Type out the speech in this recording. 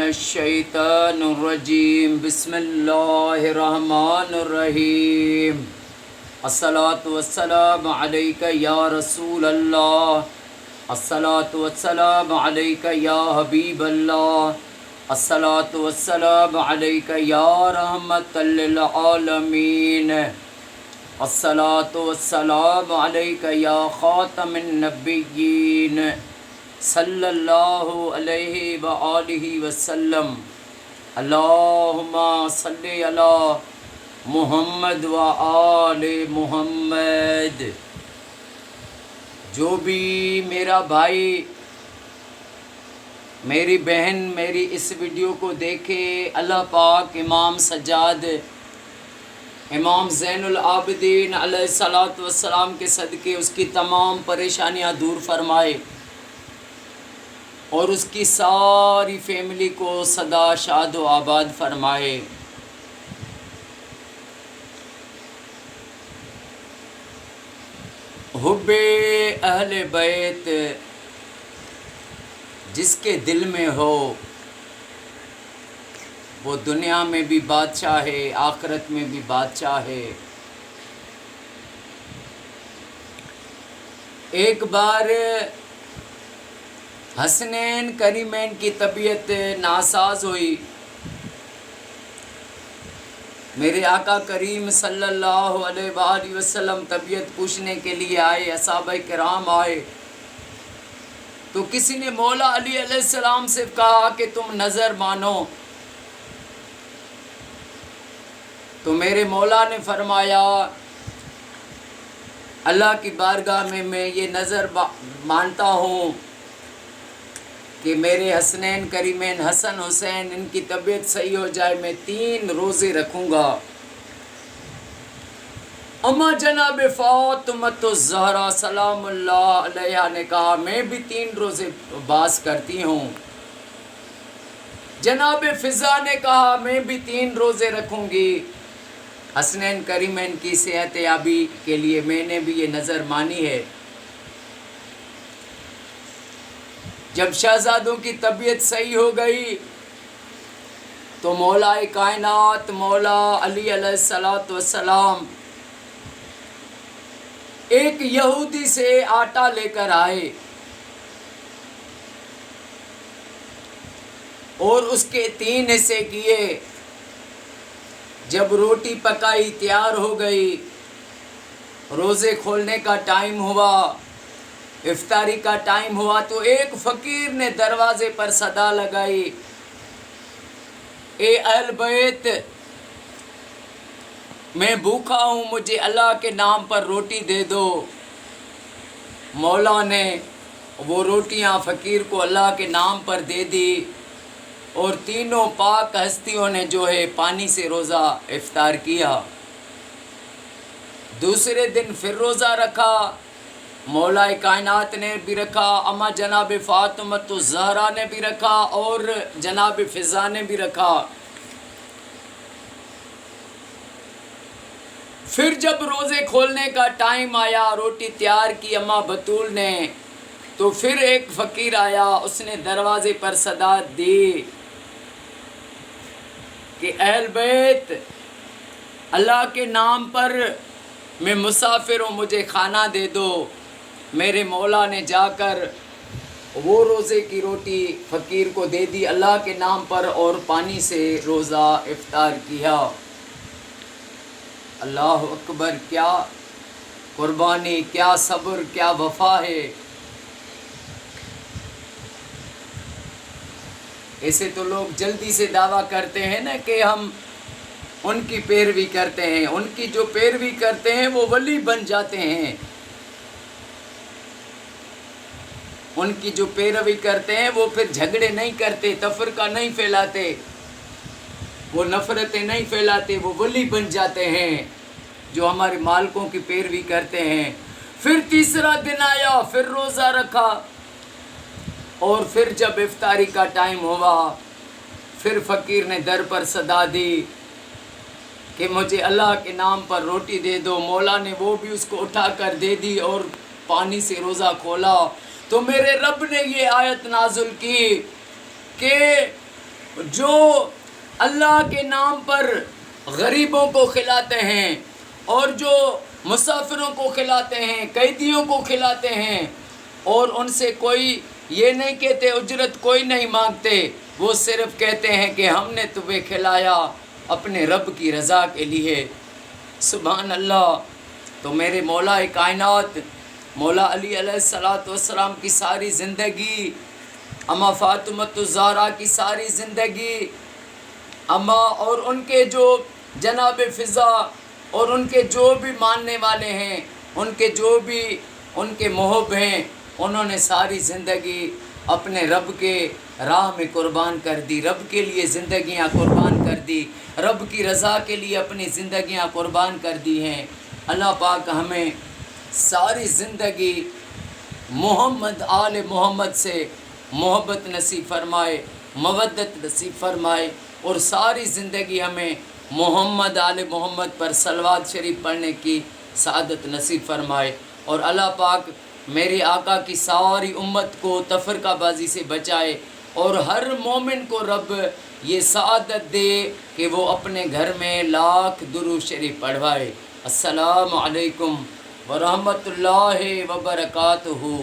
الشیطان الرجیم بسم اللہ الرحمن الرحیم الصلاۃ والسلام علیک یا رسول اللہ الصلاۃ والسلام علیک یا حبیب اللہ الصلاۃ والسلام علیک یا رحمت للعالمین الصلاۃ والسلام علیک یا خاتم النبیین صلی اللہ علیہ وآلہ وسلم اللہم صلی علی محمد و آل محمد۔ جو بھی میرا بھائی میری بہن میری اس ویڈیو کو دیکھے، اللہ پاک امام سجاد امام زین العابدین علیہ الصلوۃ والسلام کے صدقے اس کی تمام پریشانیاں دور فرمائے اور اس کی ساری فیملی کو سدا شاد و آباد فرمائے۔ حب اہل بیت جس کے دل میں ہو وہ دنیا میں بھی بادشاہ ہے، آخرت میں بھی بادشاہ ہے۔ ایک بار حسنین کریمین کی طبیعت ناساز ہوئی، میرے آقا کریم صلی اللہ علیہ وآلہ وسلم طبیعت پوچھنے کے لیے آئے، صحابہ کرام آئے تو کسی نے مولا علی علیہ السلام سے کہا کہ تم نظر مانو، تو میرے مولا نے فرمایا اللہ کی بارگاہ میں یہ نظر مانتا ہوں کہ میرے حسنین کریمین حسن حسین ان کی طبیعت صحیح ہو جائے، میں 3 روزے رکھوں گا۔ اما جناب فاطمۃ الزہرا سلام اللہ علیہا نے کہا میں بھی 3 روزے باز کرتی ہوں۔ جناب فضا نے کہا میں بھی 3 روزے رکھوں گی۔ حسنین کریمین کی صحت یابی کے لیے میں نے بھی یہ نظر مانی ہے۔ جب شہزادوں کی طبیعت صحیح ہو گئی تو مولا کائنات مولا علی علیہ السلام ایک یہودی سے آٹا لے کر آئے اور اس کے 3 حصے کیے۔ جب روٹی پکائی تیار ہو گئی، روزے کھولنے کا ٹائم ہوا، افطاری کا ٹائم ہوا تو ایک فقیر نے دروازے پر صدا لگائی، اے اہل بیت میں بھوکا ہوں، مجھے اللہ کے نام پر روٹی دے دو۔ مولا نے وہ روٹیاں فقیر کو اللہ کے نام پر دے دی اور تینوں پاک ہستیوں نے جو ہے پانی سے روزہ افطار کیا۔ دوسرے دن پھر روزہ رکھا، مولا کائنات نے بھی رکھا، اما جناب فاطمۃ الزہرا نے بھی رکھا اور جناب فضا نے بھی رکھا۔ پھر جب روزے کھولنے کا ٹائم آیا، روٹی تیار کی اما بطول نے، تو پھر ایک فقیر آیا، اس نے دروازے پر صدا دی کہ اہل بیت اللہ کے نام پر میں مسافر ہوں، مجھے کھانا دے دو۔ میرے مولا نے جا کر وہ روزے کی روٹی فقیر کو دے دی اللہ کے نام پر اور پانی سے روزہ افطار کیا۔ اللہ اکبر، کیا قربانی، کیا صبر، کیا وفا ہے۔ ایسے تو لوگ جلدی سے دعویٰ کرتے ہیں نا کہ ہم ان کی پیروی کرتے ہیں، ان کی جو پیروی کرتے ہیں وہ ولی بن جاتے ہیں، ان کی جو پیروی کرتے ہیں وہ پھر جھگڑے نہیں کرتے، تفرقہ نہیں پھیلاتے، وہ نفرتیں نہیں پھیلاتے، وہ ولی بن جاتے ہیں جو ہمارے مالکوں کی پیروی کرتے ہیں۔ پھر تیسرا دن آیا، پھر روزہ رکھا اور پھر جب افطاری کا ٹائم ہوا پھر فقیر نے در پر صدا دی کہ مجھے اللہ کے نام پر روٹی دے دو۔ مولا نے وہ بھی اس کو اٹھا کر دے دی اور پانی سے روزہ کھولا تو میرے رب نے یہ آیت نازل کی کہ جو اللہ کے نام پر غریبوں کو کھلاتے ہیں اور جو مسافروں کو کھلاتے ہیں، قیدیوں کو کھلاتے ہیں، اور ان سے کوئی یہ نہیں کہتے، اجرت کوئی نہیں مانگتے، وہ صرف کہتے ہیں کہ ہم نے تمہیں کھلایا اپنے رب کی رضا کے لیے۔ سبحان اللہ۔ تو میرے مولا کائنات مولا علی علیہ السلام کی ساری زندگی، اماں فاطمۃ الزہرا کی ساری زندگی، اماں اور ان کے جو جناب فضا اور ان کے جو بھی ماننے والے ہیں، ان کے جو بھی ان کے محب ہیں، انہوں نے ساری زندگی اپنے رب کے راہ میں قربان کر دی، رب کے لیے زندگیاں قربان کر دی، رب کی رضا کے لیے اپنی زندگیاں قربان کر دی ہیں۔ اللہ پاک ہمیں ساری زندگی محمد آل محمد سے محبت نصیب فرمائے، مودت نصیب فرمائے، اور ساری زندگی ہمیں محمد آل محمد پر صلوات شریف پڑھنے کی سعادت نصیب فرمائے، اور اللہ پاک میرے آقا کی ساری امت کو تفرقہ بازی سے بچائے، اور ہر مومن کو رب یہ سعادت دے کہ وہ اپنے گھر میں لاکھ درود شریف پڑھوائے۔ السلام علیکم ورحمۃ اللہ وبرکاتہ۔